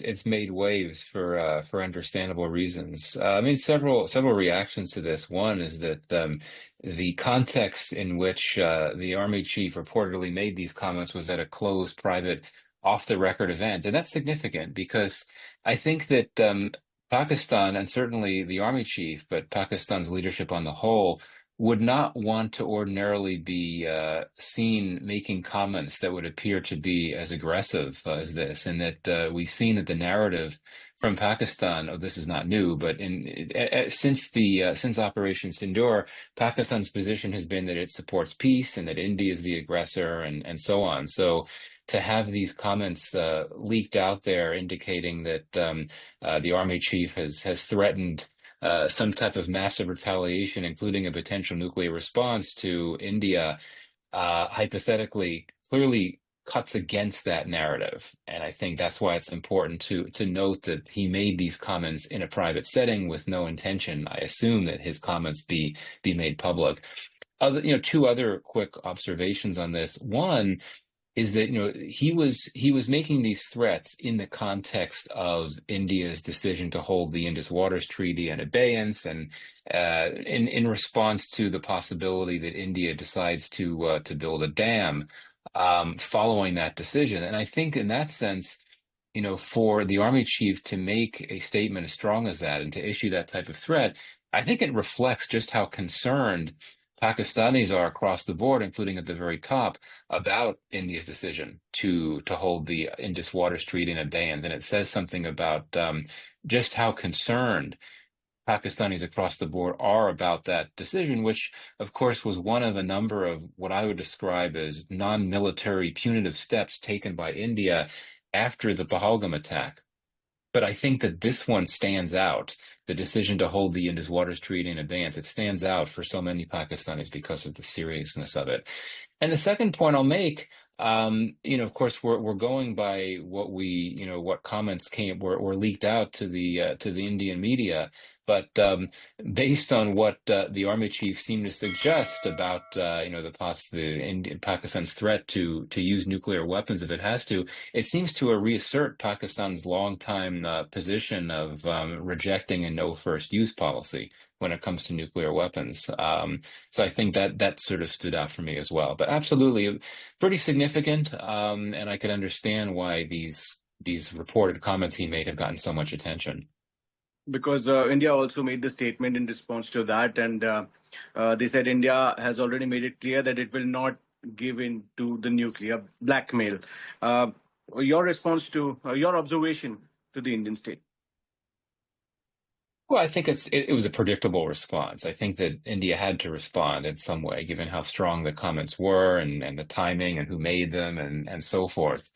it's made waves for understandable reasons. I mean, several reactions to this. One is that the context in which the army chief reportedly made these comments was at a closed, private, off-the-record event, and that's significant because I think that Pakistan and certainly the army chief, but Pakistan's leadership on the whole would not want to ordinarily be seen making comments that would appear to be as aggressive as this, and that we've seen that the narrative from Pakistan, oh, this is not new, but since Operation Sindoor, Pakistan's position has been that it supports peace and that India is the aggressor, and so on. So to have these comments leaked out there indicating that the army chief has threatened some type of massive retaliation, including a potential nuclear response to India, hypothetically, clearly cuts against that narrative. And I think that's why it's important to note that he made these comments in a private setting with no intention, I assume, that his comments be made public. Two other quick observations on this. One is that he was making these threats in the context of India's decision to hold the Indus Waters Treaty in abeyance, and in response to the possibility that India decides to build a dam following that decision. And I think in that sense, for the army chief to make a statement as strong as that and to issue that type of threat, I think it reflects just how concerned Pakistanis are across the board, including at the very top, about India's decision to hold the Indus Waters Treaty in abeyance. And it says something about just how concerned Pakistanis across the board are about that decision, which, of course, was one of a number of what I would describe as non-military punitive steps taken by India after the Pahalgam attack. But I think that this one stands out, the decision to hold the Indus Waters Treaty in abeyance. It stands out for so many Pakistanis because of the seriousness of it. And the second point I'll make, of course, we're going by what comments were leaked out to the Indian media. But based on what the army chief seemed to suggest about Pakistan's threat to use nuclear weapons if it has to, it seems to reassert Pakistan's longtime position of rejecting a no first use policy when it comes to nuclear weapons. So I think that sort of stood out for me as well. But absolutely, pretty significant, and I can understand why these reported comments he made have gotten so much attention. Because India also made the statement in response to that, and they said India has already made it clear that it will not give in to the nuclear blackmail. Your response to your observation to the Indian state? Well, I think it was a predictable response. I think that India had to respond in some way, given how strong the comments were and the timing and who made them and so forth.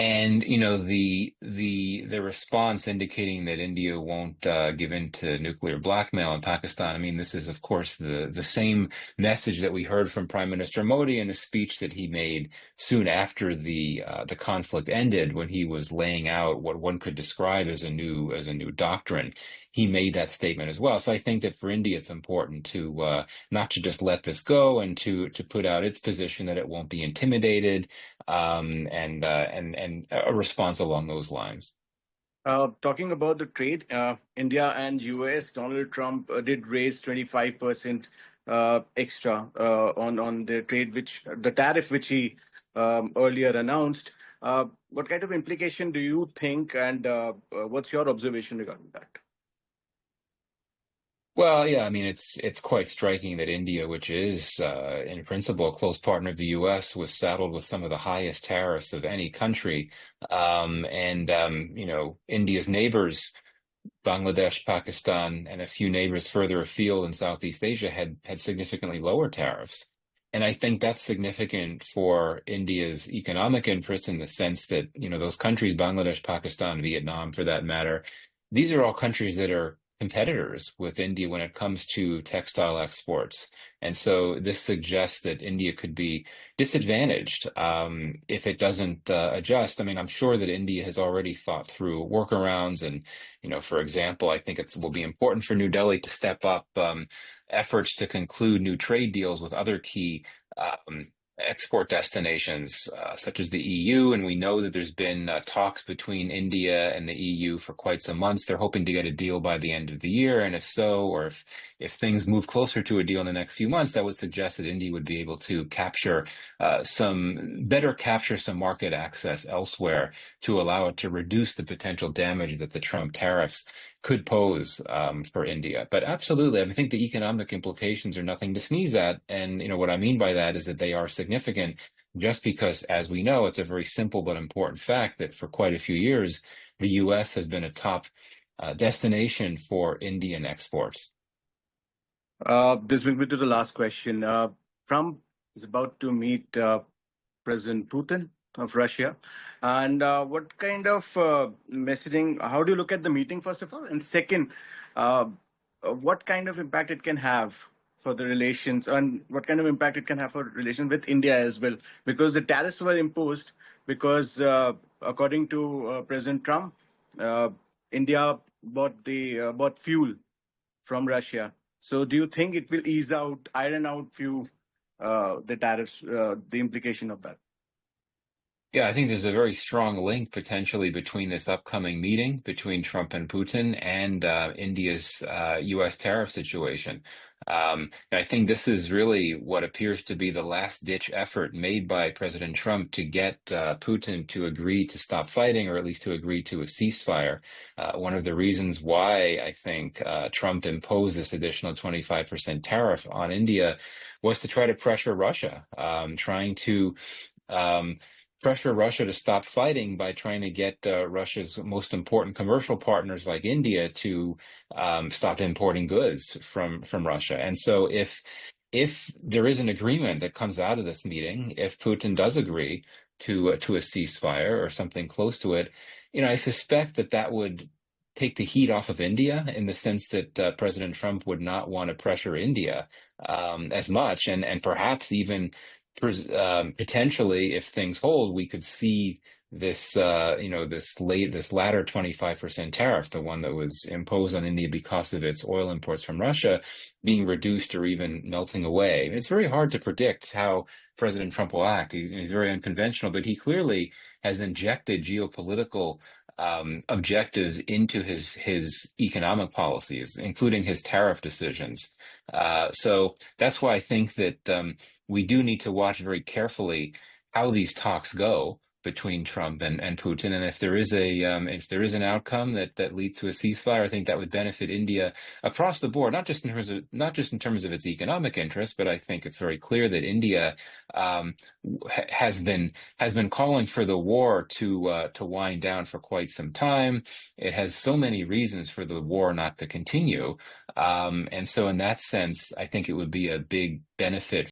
And the response indicating that India won't give in to nuclear blackmail in Pakistan. I mean, this is of course the same message that we heard from Prime Minister Modi in a speech that he made soon after the conflict ended, when he was laying out what one could describe as a new doctrine. He made that statement as well. So I think that for India, it's important to not to just let this go and to put out its position that it won't be intimidated, and a response along those lines. Talking about the trade, India and US, Donald Trump did raise 25% extra on the trade, the tariff which he earlier announced. What kind of implication do you think, and what's your observation regarding that? Well, yeah, I mean, it's quite striking that India, which is in principle a close partner of the U.S., was saddled with some of the highest tariffs of any country. India's neighbors, Bangladesh, Pakistan, and a few neighbors further afield in Southeast Asia had significantly lower tariffs. And I think that's significant for India's economic interests in the sense that, those countries, Bangladesh, Pakistan, Vietnam, for that matter, these are all countries that are competitors with India when it comes to textile exports. And so this suggests that India could be disadvantaged if it doesn't adjust. I mean, I'm sure that India has already thought through workarounds. And, for example, I think it will be important for New Delhi to step up efforts to conclude new trade deals with other key export destinations such as the EU, and we know that there's been talks between India and the EU for quite some months. They're hoping to get a deal by the end of the year, and if so, or if things move closer to a deal in the next few months, that would suggest that India would be able to capture some market access elsewhere to allow it to reduce the potential damage that the Trump tariffs could pose for India. But absolutely, I think the economic implications are nothing to sneeze at. And what I mean by that is that they are significant just because, as we know, it's a very simple but important fact that for quite a few years, the U.S. has been a top destination for Indian exports. This brings me to the last question. Trump is about to meet President Putin of Russia. And what kind of messaging, how do you look at the meeting, first of all? And second, what kind of impact it can have for the relations, and what kind of impact it can have for relations with India as well? Because the tariffs were imposed because, according to President Trump, India bought fuel from Russia. So do you think it will iron out the tariffs, the implication of that? Yeah, I think there's a very strong link potentially between this upcoming meeting between Trump and Putin and India's U.S. tariff situation. And I think this is really what appears to be the last-ditch effort made by President Trump to get Putin to agree to stop fighting, or at least to agree to a ceasefire. One of the reasons why I think Trump imposed this additional 25% tariff on India was to try to pressure Russia, trying to pressure Russia to stop fighting by trying to get Russia's most important commercial partners like India to stop importing goods from Russia. And so if there is an agreement that comes out of this meeting, if Putin does agree to a ceasefire or something close to it, I suspect that would take the heat off of India, in the sense that President Trump would not want to pressure India as much, and perhaps even potentially, if things hold, we could see this latter 25% tariff, the one that was imposed on India because of its oil imports from Russia, being reduced or even melting away. It's very hard to predict how President Trump will act. He's very unconventional, but he clearly has injected geopolitical objectives into his economic policies, including his tariff decisions. So that's why I think that we do need to watch very carefully how these talks go between Trump and Putin. And if there is an outcome that leads to a ceasefire, I think that would benefit India across the board, not just in terms of its economic interests, but I think it's very clear that India has been calling for the war to wind down for quite some time. It has so many reasons for the war not to continue, and so in that sense, I think it would be a big benefit